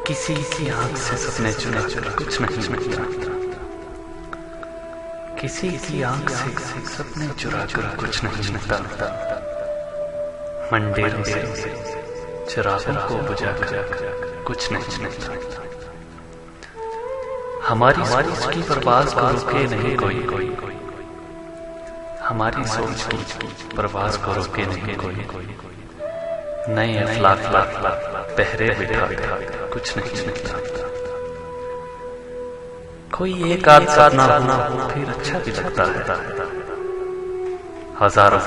किसी की आंख से सपने चुरा कुछ नहीं मिलता। किसी की आंख से सपने चुरा कर कुछ नहीं मिलता। मंडेरों से चिरागों को बुझा कर कुछ नहीं मिलता। हमारी सोच की परवाज़ को रोके नहीं कोई। हमारी सोच की परवाज़ को रोके नहीं कोई। नए अखलाक पहरे बिठा कुछ नहीं मिलता। कोई एक आध सपना होना फिर अच्छा भी लगता है। हजारों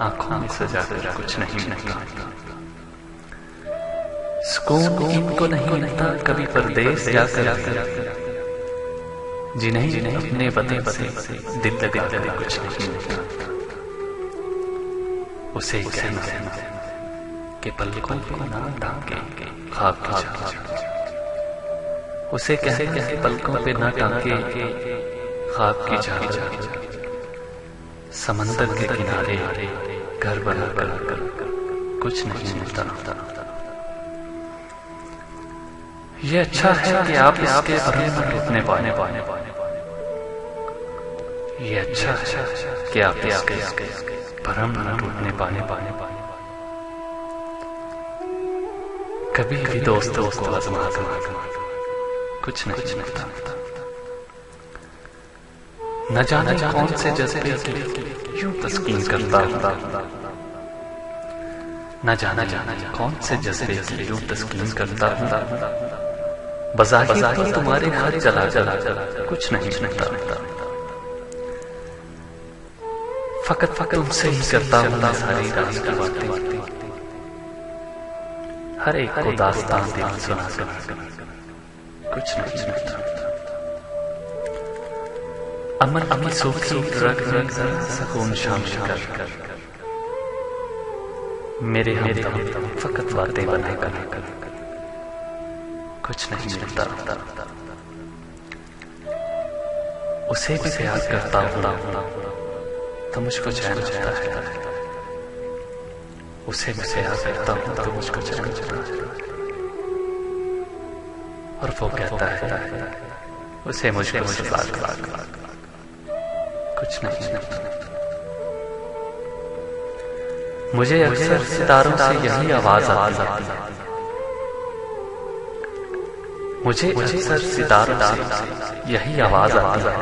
आंखों में सजा कर कुछ नहीं मिलता। सुकून इनको नहीं मिलता कभी परदेस जाकर। जिन्हें अपने बते दिल लगा कुछ नहीं मिलता। उसे कहना कि पलकों को ना ढांके ख्वाब की चादर। उसे कहना कि पलकों पे ना टांके ख्वाब की चादर। समंदर के किनारे घर बना कर कुछ नहीं मिलता। ये अच्छा है कि आप इसके भरम में टूटने पाने। ये अच्छा है कि आप इसके भरम में टूटने पाने। कभी भी दोस्तों को आजमा कुछ नहीं मिलता। न जाने कौन से जज्बे यूं तस्कीन करता। न जाने कौन से जज्बे यूं तस्कीन करता। बज़ाहिर तो तुम्हारे घर चला कुछ नहीं मिलता। फकत तुमसे ही करता हूँ सारी रात की बातें। हर एक को दास्तान दिल सुना कुछ नहीं मिलता। अमन की सूखी रग सुकून शामिल कर मेरे हम फकत बातें बनाकर कुछ नहीं मिलता। उसे भी प्यार करता हूँ तो मुझको चैन आता है। उसे मैं प्यार करता हूँ तो मुझको चैन आता है। और वो कहता है उसे मुझको कुछ नहीं मिलता। मुझे अक्सर सितारों से यही आवाज आती है। मुझे अक्सर सितारों से यही आवाज आती है।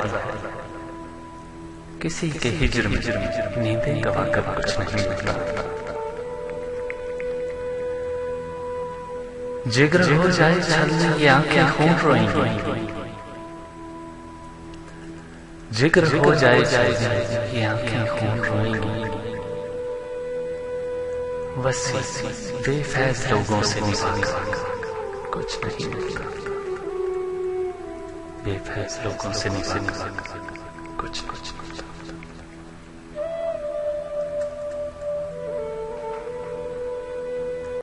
किसी के हिज्र में नींदें गवा कर कुछ नहीं मिलता। जिगर हो जाए छलनी ये आंखें खून रोएंगी। जिगर हो जाए ये आंखें खून रोएंगी। वसी बेफैज लोगों से निभाकर कुछ नहीं मिलता। बेफैज लोगों से निभाकर कुछ